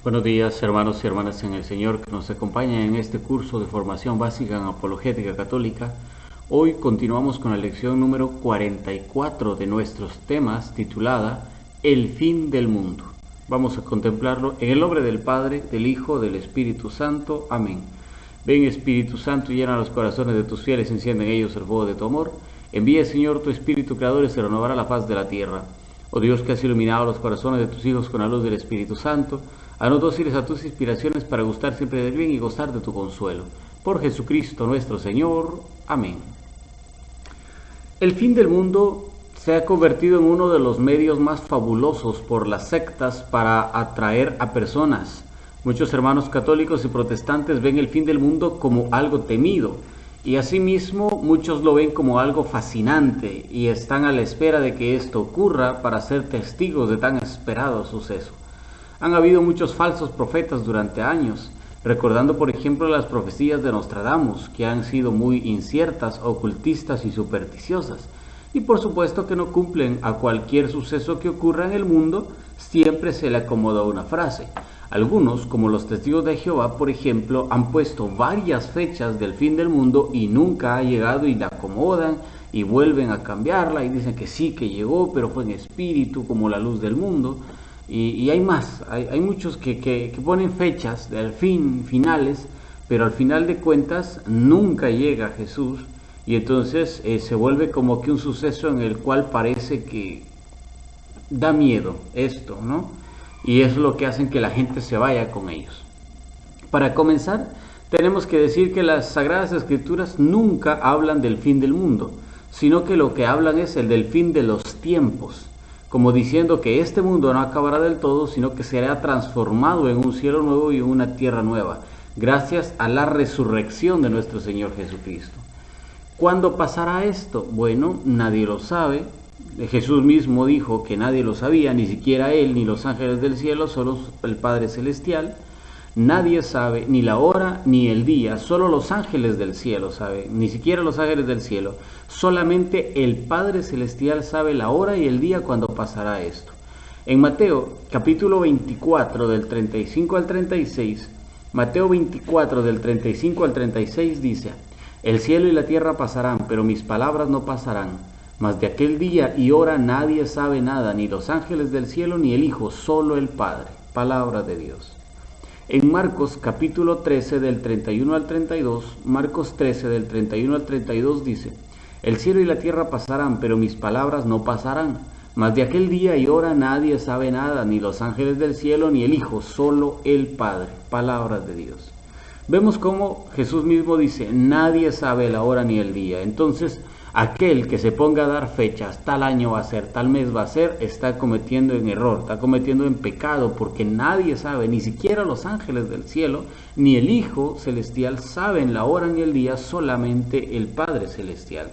Buenos días, hermanos y hermanas en el Señor que nos acompañan en este curso de formación básica en apologética católica. Hoy continuamos con la lección número 44 de nuestros temas, titulada El fin del mundo. Vamos a contemplarlo en el nombre del Padre, del Hijo, del Espíritu Santo. Amén. Ven, Espíritu Santo, llena los corazones de tus fieles, enciende en ellos el fuego de tu amor. Envía, Señor, tu Espíritu Creador y se renovará la faz de la tierra. Oh Dios, que has iluminado los corazones de tus hijos con la luz del Espíritu Santo, haznos dóciles a tus inspiraciones para gustar siempre del bien y gozar de tu consuelo. Por Jesucristo nuestro Señor. Amén. El fin del mundo se ha convertido en uno de los medios más fabulosos por las sectas para atraer a personas. Muchos hermanos católicos y protestantes ven el fin del mundo como algo temido, y asimismo muchos lo ven como algo fascinante y están a la espera de que esto ocurra para ser testigos de tan esperado suceso. Han habido muchos falsos profetas durante años, recordando por ejemplo las profecías de Nostradamus, que han sido muy inciertas, ocultistas y supersticiosas, y por supuesto que no cumplen. A cualquier suceso que ocurra en el mundo siempre se le acomoda una frase. Algunos, como los testigos de Jehová, por ejemplo, han puesto varias fechas del fin del mundo y nunca ha llegado y la acomodan y vuelven a cambiarla y dicen que sí, que llegó, pero fue en espíritu como la luz del mundo. Y hay más, hay muchos que ponen fechas del finales, pero al final de cuentas nunca llega Jesús, y entonces se vuelve como que un suceso en el cual parece que da miedo esto, ¿no? Y es lo que hacen que la gente se vaya con ellos. Para comenzar, tenemos que decir que las Sagradas Escrituras nunca hablan del fin del mundo, sino que lo que hablan es el del fin de los tiempos, como diciendo que este mundo no acabará del todo, sino que será transformado en un cielo nuevo y en una tierra nueva, gracias a la resurrección de nuestro Señor Jesucristo. ¿Cuándo pasará esto? Bueno, nadie lo sabe. Jesús mismo dijo que nadie lo sabía, ni siquiera Él, ni los ángeles del cielo, solo el Padre Celestial. Nadie sabe ni la hora ni el día, solo los ángeles del cielo saben, ni siquiera los ángeles del cielo. Solamente el Padre Celestial sabe la hora y el día cuando pasará esto. En Mateo capítulo 24 del 35 al 36, Mateo 24 del 35 al 36 dice: El cielo y la tierra pasarán, pero mis palabras no pasarán. Mas de aquel día y hora nadie sabe nada, ni los ángeles del cielo ni el Hijo, solo el Padre. Palabra de Dios. En Marcos capítulo 13 del 31 al 32, Marcos 13 del 31 al 32 dice: El cielo y la tierra pasarán, pero mis palabras no pasarán. Mas de aquel día y hora nadie sabe nada, ni los ángeles del cielo ni el Hijo, solo el Padre. Palabra de Dios. Vemos cómo Jesús mismo dice: nadie sabe la hora ni el día. Entonces, aquel que se ponga a dar fechas, tal año va a ser, tal mes va a ser, está cometiendo en error, está cometiendo en pecado, porque nadie sabe, ni siquiera los ángeles del cielo, ni el Hijo Celestial saben la hora ni el día, solamente el Padre Celestial.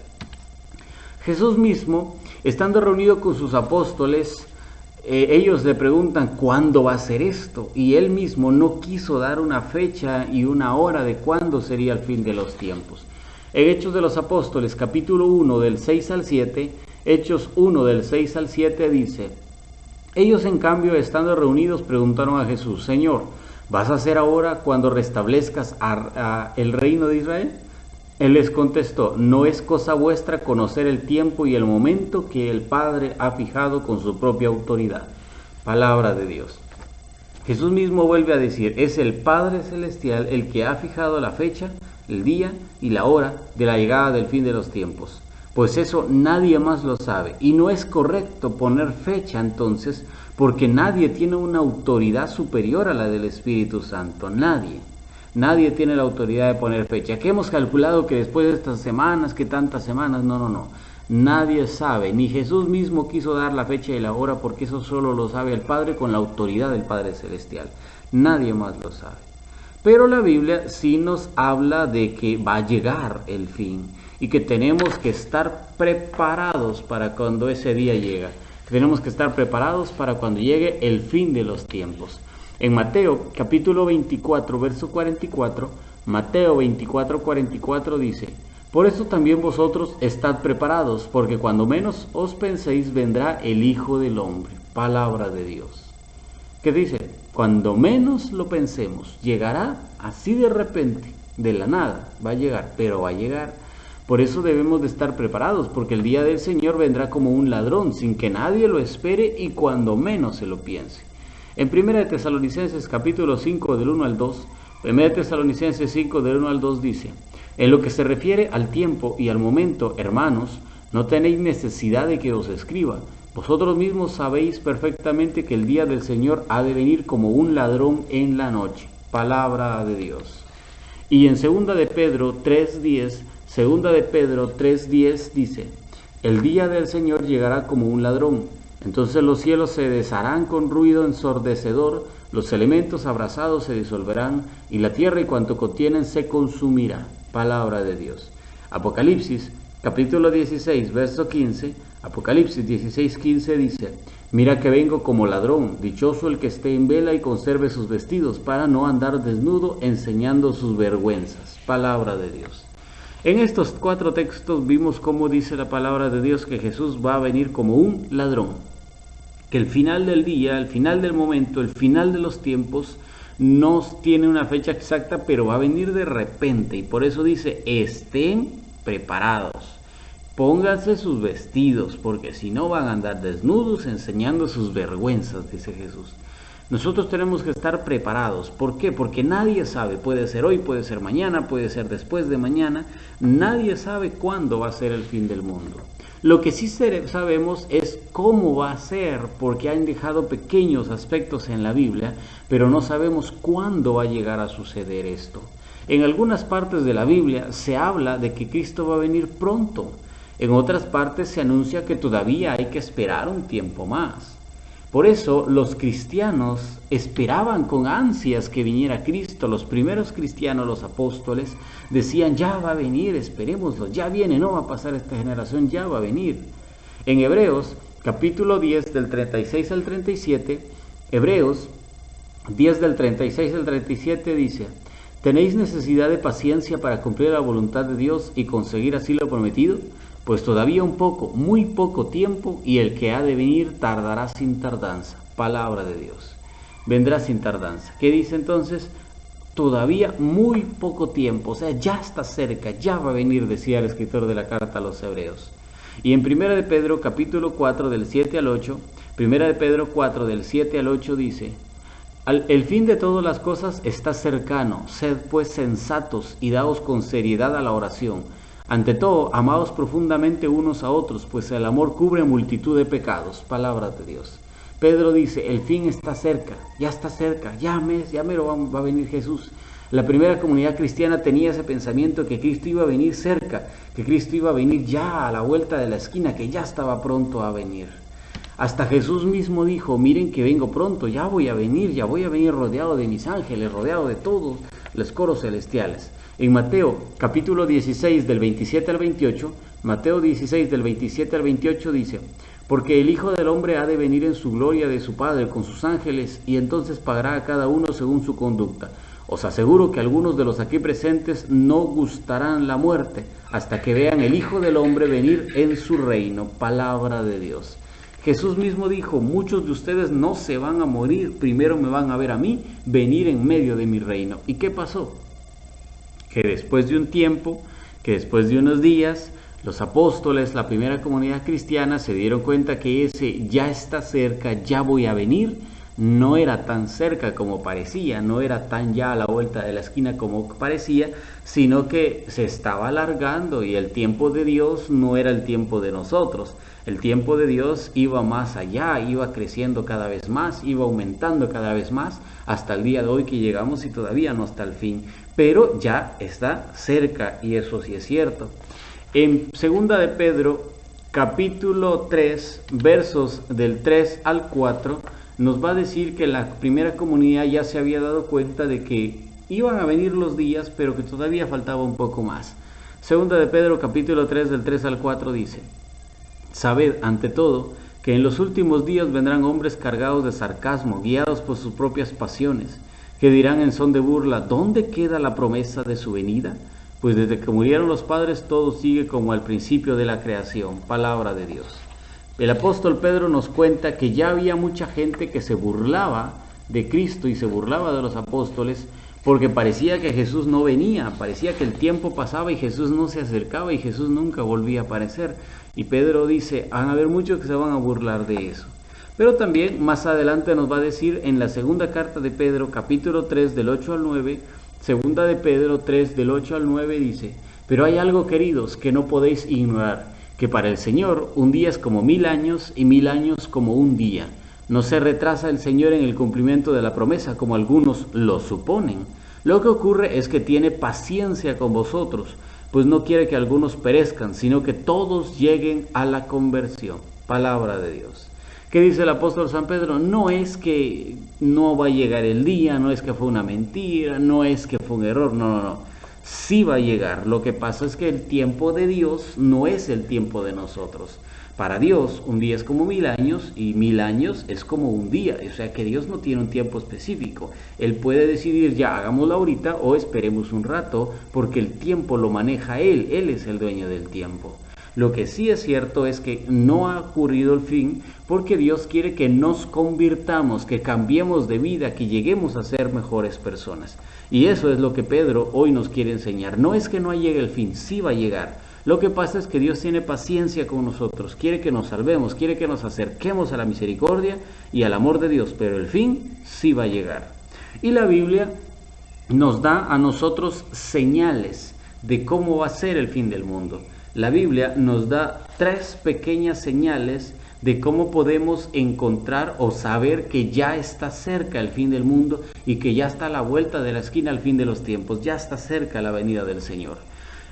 Jesús mismo, estando reunido con sus apóstoles, ellos le preguntan ¿cuándo va a ser esto? Y él mismo no quiso dar una fecha y una hora de cuándo sería el fin de los tiempos. En Hechos de los Apóstoles, capítulo 1 del 6 al 7, Hechos 1 del 6 al 7 dice: Ellos en cambio, estando reunidos, preguntaron a Jesús: Señor, ¿vas a hacer ahora cuando restablezcas el reino de Israel? Él les contestó: No es cosa vuestra conocer el tiempo y el momento que el Padre ha fijado con su propia autoridad. Palabra de Dios. Jesús mismo vuelve a decir: es el Padre Celestial el que ha fijado la fecha, el día y la hora de la llegada del fin de los tiempos. Pues eso nadie más lo sabe. Y no es correcto poner fecha entonces, porque nadie tiene una autoridad superior a la del Espíritu Santo. Nadie tiene la autoridad de poner fecha. Que hemos calculado que después de estas semanas, que tantas semanas, no. Nadie sabe, ni Jesús mismo quiso dar la fecha y la hora, porque eso solo lo sabe el Padre con la autoridad del Padre Celestial. Nadie más lo sabe. Pero la Biblia sí nos habla de que va a llegar el fin y que tenemos que estar preparados para cuando ese día llega. Tenemos que estar preparados para cuando llegue el fin de los tiempos. En Mateo capítulo 24, verso 44, Mateo 24, 44 dice: Por eso también vosotros estad preparados, porque cuando menos os penséis vendrá el Hijo del Hombre. Palabra de Dios. ¿Qué dice? Cuando menos lo pensemos, llegará así de repente, de la nada, va a llegar, pero va a llegar. Por eso debemos de estar preparados, porque el día del Señor vendrá como un ladrón, sin que nadie lo espere y cuando menos se lo piense. En 1 Tesalonicenses capítulo 5 del 1 al 2, 1 Tesalonicenses 5 del 1 al 2 dice: en lo que se refiere al tiempo y al momento, hermanos, no tenéis necesidad de que os escriba. Vosotros mismos sabéis perfectamente que el día del Señor ha de venir como un ladrón en la noche. Palabra de Dios. Y en 2 de Pedro 3:10, 2 de Pedro 3:10 dice: el día del Señor llegará como un ladrón. Entonces los cielos se desharán con ruido ensordecedor, los elementos abrasados se disolverán, y la tierra y cuanto contienen se consumirá. Palabra de Dios. Apocalipsis capítulo 16, verso 15, Apocalipsis 16:15 dice: mira que vengo como ladrón, dichoso el que esté en vela y conserve sus vestidos, para no andar desnudo enseñando sus vergüenzas. Palabra de Dios. En estos 4 textos vimos cómo dice la palabra de Dios que Jesús va a venir como un ladrón, que el final del día, el final del momento, el final de los tiempos no tiene una fecha exacta, pero va a venir de repente, y por eso dice: estén preparados, pónganse sus vestidos, porque si no van a andar desnudos enseñando sus vergüenzas, dice Jesús. Nosotros tenemos que estar preparados. ¿Por qué? Porque nadie sabe, puede ser hoy, puede ser mañana, puede ser después de mañana, nadie sabe cuándo va a ser el fin del mundo. Lo que sí sabemos es cómo va a ser, porque han dejado pequeños aspectos en la Biblia, pero no sabemos cuándo va a llegar a suceder esto. En algunas partes de la Biblia se habla de que Cristo va a venir pronto. En otras partes se anuncia que todavía hay que esperar un tiempo más. Por eso los cristianos esperaban con ansias que viniera Cristo. Los primeros cristianos, los apóstoles, decían: ya va a venir, esperémoslo, ya viene, no va a pasar esta generación, ya va a venir. En Hebreos capítulo 10 del 36 al 37, Hebreos 10 del 36 al 37 dice: ¿tenéis necesidad de paciencia para cumplir la voluntad de Dios y conseguir así lo prometido? Pues todavía un poco, muy poco tiempo, y el que ha de venir tardará sin tardanza. Palabra de Dios. Vendrá sin tardanza. ¿Qué dice entonces? Todavía muy poco tiempo, o sea, ya está cerca, ya va a venir, decía el escritor de la carta a los Hebreos. Y en 1 de Pedro capítulo 4 del 7 al 8, 1 de Pedro 4 del 7 al 8 dice: el fin de todas las cosas está cercano, sed pues sensatos y daos con seriedad a la oración. Ante todo, amaos profundamente unos a otros, pues el amor cubre multitud de pecados. Palabra de Dios. Pedro dice: el fin está cerca, ya mero va a venir Jesús. La primera comunidad cristiana tenía ese pensamiento que Cristo iba a venir cerca, que Cristo iba a venir ya a la vuelta de la esquina, que ya estaba pronto a venir. Hasta Jesús mismo dijo: miren que vengo pronto, ya voy a venir rodeado de mis ángeles, rodeado de todos los coros celestiales. En Mateo capítulo 16 del 27 al 28, Mateo 16 del 27 al 28 dice: porque el Hijo del Hombre ha de venir en su gloria de su Padre con sus ángeles, y entonces pagará a cada uno según su conducta. Os aseguro que algunos de los aquí presentes no gustarán la muerte hasta que vean el Hijo del Hombre venir en su reino. Palabra de Dios. Jesús mismo dijo: muchos de ustedes no se van a morir, primero me van a ver a mí venir en medio de mi reino. ¿Y qué pasó? Que después de un tiempo, que después de unos días, los apóstoles, la primera comunidad cristiana, se dieron cuenta que ese ya está cerca, ya voy a venir, no era tan cerca como parecía, no era tan ya a la vuelta de la esquina como parecía, sino que se estaba alargando, y el tiempo de Dios no era el tiempo de nosotros. El tiempo de Dios iba más allá, iba creciendo cada vez más, iba aumentando cada vez más, hasta el día de hoy que llegamos y todavía no está el fin. Pero ya está cerca, y eso sí es cierto. En 2 de Pedro, capítulo 3, versos del 3 al 4, nos va a decir que la primera comunidad ya se había dado cuenta de que iban a venir los días, pero que todavía faltaba un poco más. 2 de Pedro, capítulo 3, del 3 al 4 dice: sabed, ante todo, que en los últimos días vendrán hombres cargados de sarcasmo, guiados por sus propias pasiones, que dirán en son de burla: ¿dónde queda la promesa de su venida? Pues desde que murieron los padres todo sigue como al principio de la creación. Palabra de Dios. El apóstol Pedro nos cuenta que ya había mucha gente que se burlaba de Cristo y se burlaba de los apóstoles porque parecía que Jesús no venía, parecía que el tiempo pasaba y Jesús no se acercaba y Jesús nunca volvía a aparecer. Y Pedro dice, van a haber muchos que se van a burlar de eso. Pero también más adelante nos va a decir en la segunda carta de Pedro, capítulo 3, del 8 al 9, segunda de Pedro 3, del 8 al 9 dice, pero hay algo, queridos, que no podéis ignorar, que para el Señor un día es como 1000 años y 1000 años como un día. No se retrasa el Señor en el cumplimiento de la promesa, como algunos lo suponen. Lo que ocurre es que tiene paciencia con vosotros, pues no quiere que algunos perezcan, sino que todos lleguen a la conversión. Palabra de Dios. ¿Qué dice el apóstol San Pedro? No es que no va a llegar el día, no es que fue una mentira, no es que fue un error, no. Sí va a llegar. Lo que pasa es que el tiempo de Dios no es el tiempo de nosotros. Para Dios, un día es como 1000 años y 1000 años es como un día. O sea que Dios no tiene un tiempo específico. Él puede decidir ya, hagámoslo ahorita o esperemos un rato, porque el tiempo lo maneja Él. Él es el dueño del tiempo. Lo que sí es cierto es que no ha ocurrido el fin porque Dios quiere que nos convirtamos, que cambiemos de vida, que lleguemos a ser mejores personas. Y eso es lo que Pedro hoy nos quiere enseñar. No es que no llegue el fin, sí va a llegar. Lo que pasa es que Dios tiene paciencia con nosotros, quiere que nos salvemos, quiere que nos acerquemos a la misericordia y al amor de Dios, pero el fin sí va a llegar. Y la Biblia nos da a nosotros señales de cómo va a ser el fin del mundo. La Biblia nos da 3 pequeñas señales de cómo podemos encontrar o saber que ya está cerca el fin del mundo y que ya está a la vuelta de la esquina el fin de los tiempos, ya está cerca la venida del Señor.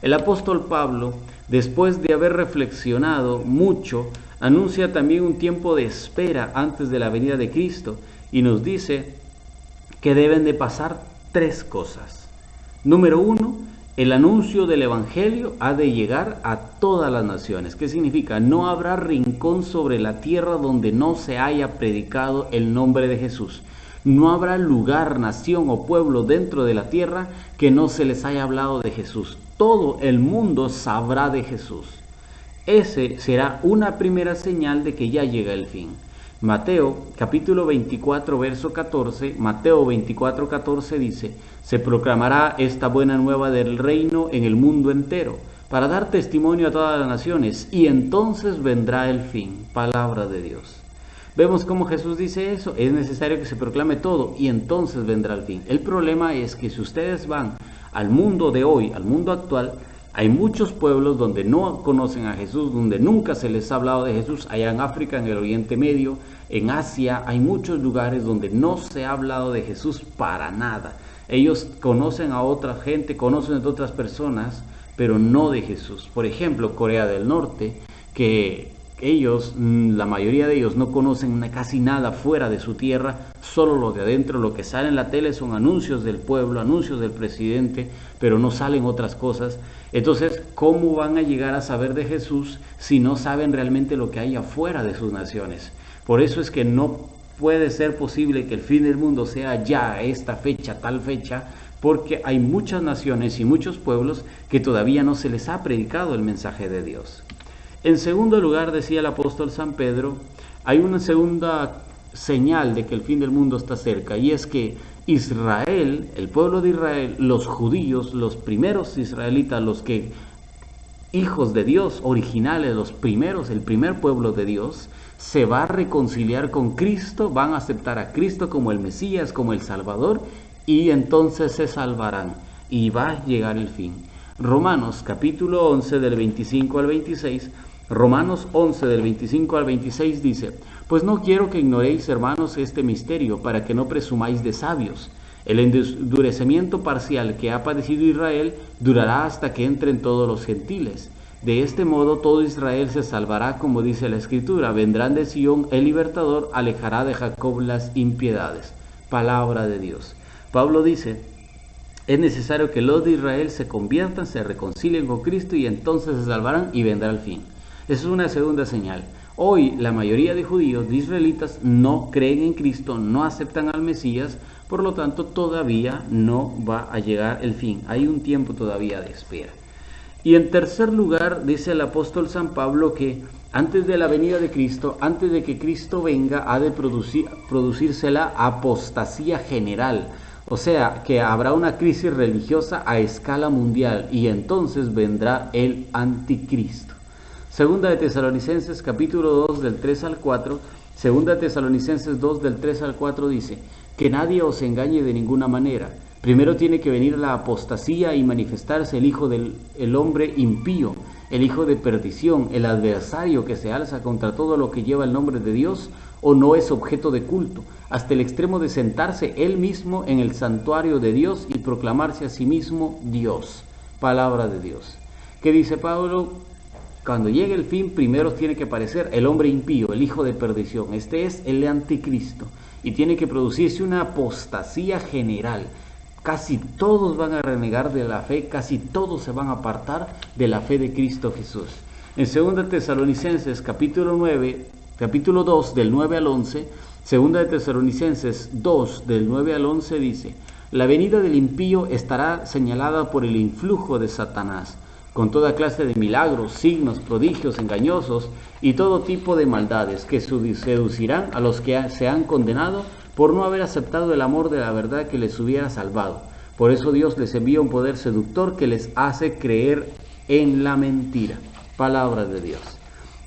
El apóstol Pablo, después de haber reflexionado mucho, anuncia también un tiempo de espera antes de la venida de Cristo y nos dice que deben de pasar 3 cosas. Número 1, el anuncio del Evangelio ha de llegar a todas las naciones. ¿Qué significa? No habrá rincón sobre la tierra donde no se haya predicado el nombre de Jesús. No habrá lugar, nación o pueblo dentro de la tierra que no se les haya hablado de Jesús. Todo el mundo sabrá de Jesús. Ese será una primera señal de que ya llega el fin. Mateo capítulo 24 verso 14, Mateo 24, 14 dice, se proclamará esta buena nueva del reino en el mundo entero, para dar testimonio a todas las naciones, y entonces vendrá el fin. Palabra de Dios. Vemos cómo Jesús dice eso, es necesario que se proclame todo, y entonces vendrá el fin. El problema es que si ustedes van al mundo de hoy, al mundo actual, hay muchos pueblos donde no conocen a Jesús, donde nunca se les ha hablado de Jesús. Allá en África, en el Oriente Medio, en Asia, hay muchos lugares donde no se ha hablado de Jesús para nada. Ellos conocen a otra gente, conocen a otras personas, pero no de Jesús. Por ejemplo, Corea del Norte, que ellos, la mayoría de ellos no conocen casi nada fuera de su tierra, solo lo de adentro. Lo que sale en la tele son anuncios del pueblo, anuncios del presidente, pero no salen otras cosas. Entonces, ¿cómo van a llegar a saber de Jesús si no saben realmente lo que hay afuera de sus naciones? Por eso es que no puede ser posible que el fin del mundo sea ya esta fecha, tal fecha, porque hay muchas naciones y muchos pueblos que todavía no se les ha predicado el mensaje de Dios. En segundo lugar, decía el apóstol San Pedro, hay una segunda señal de que el fin del mundo está cerca, y es que Israel, el pueblo de Israel, los judíos, los primeros israelitas, los que hijos de Dios, originales, los primeros, el primer pueblo de Dios, se va a reconciliar con Cristo, van a aceptar a Cristo como el Mesías, como el Salvador, y entonces se salvarán, y va a llegar el fin. Romanos capítulo 11 del 25 al 26, Romanos 11 del 25 al 26 dice, pues no quiero que ignoréis, hermanos, este misterio, para que no presumáis de sabios. El endurecimiento parcial que ha padecido Israel durará hasta que entren todos los gentiles. De este modo todo Israel se salvará, como dice la Escritura, vendrán de Sión el libertador, alejará de Jacob las impiedades. Palabra de Dios. Pablo dice, es necesario que los de Israel se conviertan, se reconcilien con Cristo y entonces se salvarán y vendrá el fin. Esa es una segunda señal. Hoy la mayoría de judíos, de israelitas, no creen en Cristo, no aceptan al Mesías, por lo tanto todavía no va a llegar el fin. Hay un tiempo todavía de espera. Y en tercer lugar, dice el apóstol San Pablo que Antes de la venida de Cristo, antes de que Cristo venga, ha de producirse la apostasía general. O sea, que habrá una crisis religiosa a escala mundial y entonces vendrá el anticristo. Segunda de Tesalonicenses capítulo 2 del 3 al 4, Segunda de Tesalonicenses 2 del 3 al 4 dice, que nadie os engañe de ninguna manera. Primero tiene que venir la apostasía y manifestarse el hijo del hombre impío, el hijo de perdición, el adversario que se alza contra todo lo que lleva el nombre de Dios o no es objeto de culto, hasta el extremo de sentarse él mismo en el santuario de Dios y proclamarse a sí mismo Dios. Palabra de Dios. ¿Qué dice Pablo? Cuando llegue el fin, primero tiene que aparecer el hombre impío, el hijo de perdición. Este es el anticristo y tiene que producirse una apostasía general. Casi todos van a renegar de la fe, casi todos se van a apartar de la fe de Cristo Jesús. En 2 Tesalonicenses capítulo 2 del 9 al 11, 2 Tesalonicenses 2 del 9 al 11 dice, la venida del impío estará señalada por el influjo de Satanás, con toda clase de milagros, signos, prodigios engañosos y todo tipo de maldades que seducirán a los que se han condenado por no haber aceptado el amor de la verdad que les hubiera salvado. Por eso Dios les envía un poder seductor que les hace creer en la mentira. Palabra de Dios.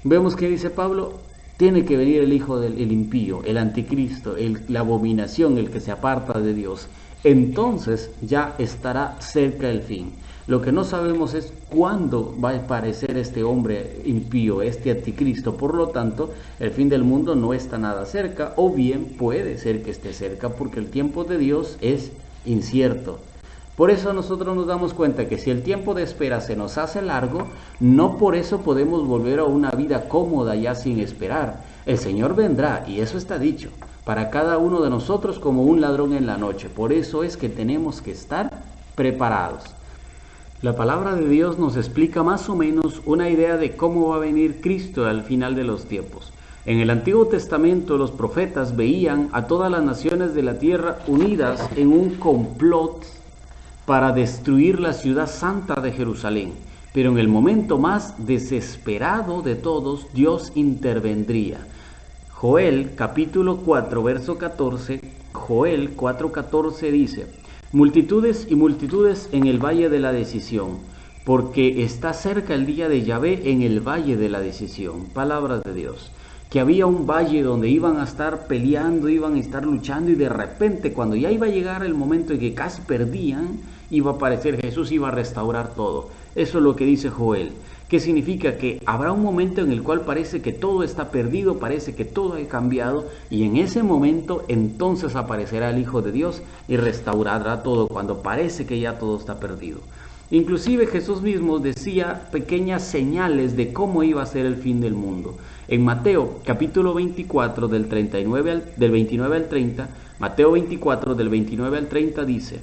Vemos que dice Pablo, tiene que venir el hijo del impío, el anticristo, la abominación, el que se aparta de Dios. Entonces ya estará cerca el fin. Lo que no sabemos es cuándo va a aparecer este hombre impío, este anticristo. Por lo tanto, el fin del mundo no está nada cerca, o bien puede ser que esté cerca, porque el tiempo de Dios es incierto. Por eso nosotros nos damos cuenta que si el tiempo de espera se nos hace largo, no por eso podemos volver a una vida cómoda ya sin esperar. El Señor vendrá, y eso está dicho, para cada uno de nosotros como un ladrón en la noche. Por eso es que tenemos que estar preparados. La palabra de Dios nos explica más o menos una idea de cómo va a venir Cristo al final de los tiempos. En el Antiguo Testamento los profetas veían a todas las naciones de la tierra unidas en un complot para destruir la ciudad santa de Jerusalén. Pero en el momento más desesperado de todos, Dios intervendría. Joel capítulo 4 verso 14, Joel 4:14 dice, multitudes y multitudes en el valle de la decisión, porque está cerca el día de Yahvé en el valle de la decisión. Palabra de Dios. Que había un valle donde iban a estar peleando, iban a estar luchando y de repente cuando ya iba a llegar el momento en que casi perdían, iba a aparecer Jesús, iba a restaurar todo. Eso es lo que dice Joel. ¿Qué significa? Que habrá un momento en el cual parece que todo está perdido, parece que todo ha cambiado, y en ese momento entonces aparecerá el Hijo de Dios y restaurará todo, cuando parece que ya todo está perdido. Inclusive Jesús mismo decía pequeñas señales de cómo iba a ser el fin del mundo. En Mateo capítulo 24 del 29 al 30, Mateo 24 del 29 al 30 dice,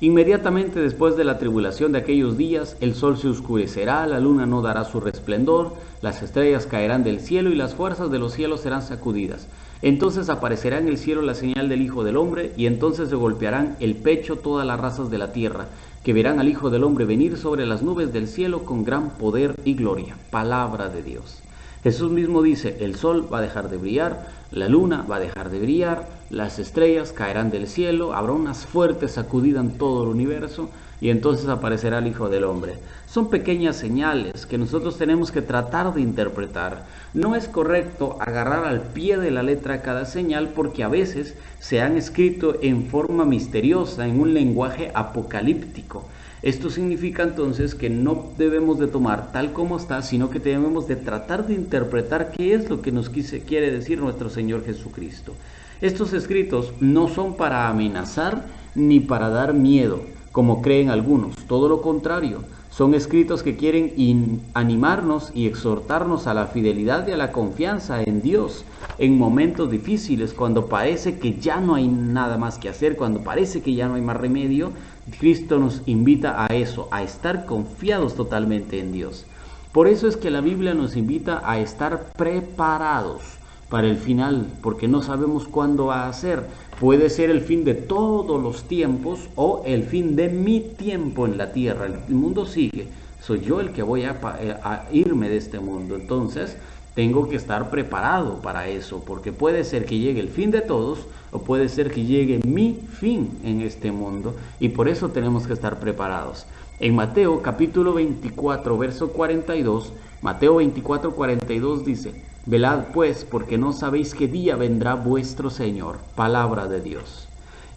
inmediatamente después de la tribulación de aquellos días, el sol se oscurecerá, la luna no dará su resplandor, las estrellas caerán del cielo y las fuerzas de los cielos serán sacudidas. Entonces aparecerá en el cielo la señal del Hijo del Hombre, y entonces se golpearán el pecho todas las razas de la tierra, que verán al Hijo del Hombre venir sobre las nubes del cielo con gran poder y gloria. Palabra de Dios. Jesús mismo dice, el sol va a dejar de brillar, la luna va a dejar de brillar, las estrellas caerán del cielo, habrá unas fuertes sacudidas en todo el universo y entonces aparecerá el Hijo del Hombre. Son pequeñas señales que nosotros tenemos que tratar de interpretar. No es correcto agarrar al pie de la letra cada señal porque a veces se han escrito en forma misteriosa, en un lenguaje apocalíptico. Esto significa entonces que no debemos de tomar tal como está, sino que debemos de tratar de interpretar qué es lo que nos quiere decir nuestro Señor Jesucristo. Estos escritos no son para amenazar ni para dar miedo, como creen algunos. Todo lo contrario, son escritos que quieren animarnos y exhortarnos a la fidelidad y a la confianza en Dios en momentos difíciles, cuando parece que ya no hay nada más que hacer, cuando parece que ya no hay más remedio. Cristo nos invita a eso, a estar confiados totalmente en Dios. Por eso es que la Biblia nos invita a estar preparados para el final, porque no sabemos cuándo va a ser. Puede ser el fin de todos los tiempos o el fin de mi tiempo en la tierra. El mundo sigue, soy yo el que voy a irme de este mundo. Entonces tengo que estar preparado para eso, porque puede ser que llegue el fin de todos o puede ser que llegue mi fin en este mundo, y por eso tenemos que estar preparados. En Mateo capítulo 24, verso 42, Mateo 24, 42 dice: velad pues, porque no sabéis qué día vendrá vuestro Señor. Palabra de Dios.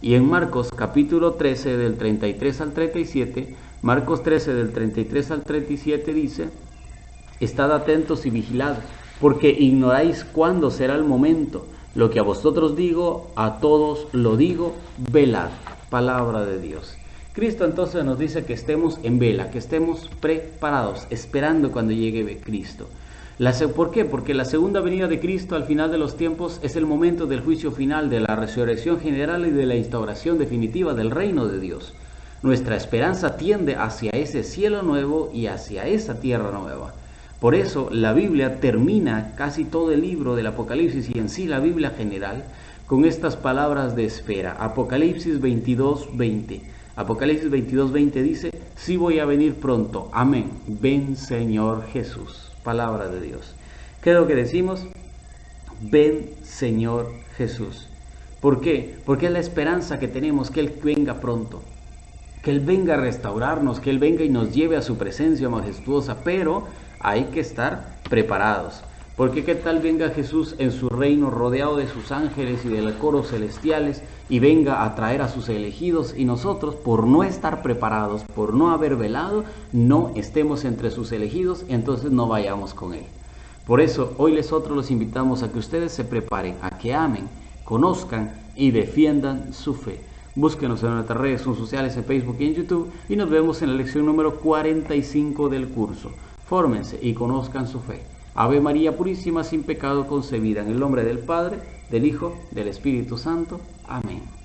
Y en Marcos capítulo 13 del 33 al 37, Marcos 13 del 33 al 37 dice: estad atentos y vigilad, porque ignoráis cuándo será el momento. Lo que a vosotros digo, a todos lo digo, velad. Palabra de Dios. Cristo entonces nos dice que estemos en vela, que estemos preparados, esperando cuando llegue Cristo. ¿Por qué? Porque la segunda venida de Cristo al final de los tiempos es el momento del juicio final, de la resurrección general y de la instauración definitiva del reino de Dios. Nuestra esperanza tiende hacia ese cielo nuevo y hacia esa tierra nueva. Por eso la Biblia termina casi todo el libro del Apocalipsis y en sí la Biblia general con estas palabras de espera. Apocalipsis 22:20. Apocalipsis 22:20 dice: sí voy a venir pronto. Amén. Ven Señor Jesús. Palabra de Dios. ¿Qué es lo que decimos? Ven Señor Jesús. ¿Por qué? Porque es la esperanza que tenemos que Él venga pronto. Que Él venga a restaurarnos, que Él venga y nos lleve a su presencia majestuosa, pero hay que estar preparados. Porque qué tal venga Jesús en su reino rodeado de sus ángeles y de los coros celestiales y venga a traer a sus elegidos y nosotros, por no estar preparados, por no haber velado, no estemos entre sus elegidos y entonces no vayamos con Él. Por eso hoy nosotros los invitamos a que ustedes se preparen, a que amen, conozcan y defiendan su fe. Búsquenos en nuestras redes sociales, en Facebook y en YouTube, y nos vemos en la lección número 45 del curso. Fórmense y conozcan su fe. Ave María Purísima, sin pecado concebida, en el nombre del Padre, del Hijo, del Espíritu Santo. Amén.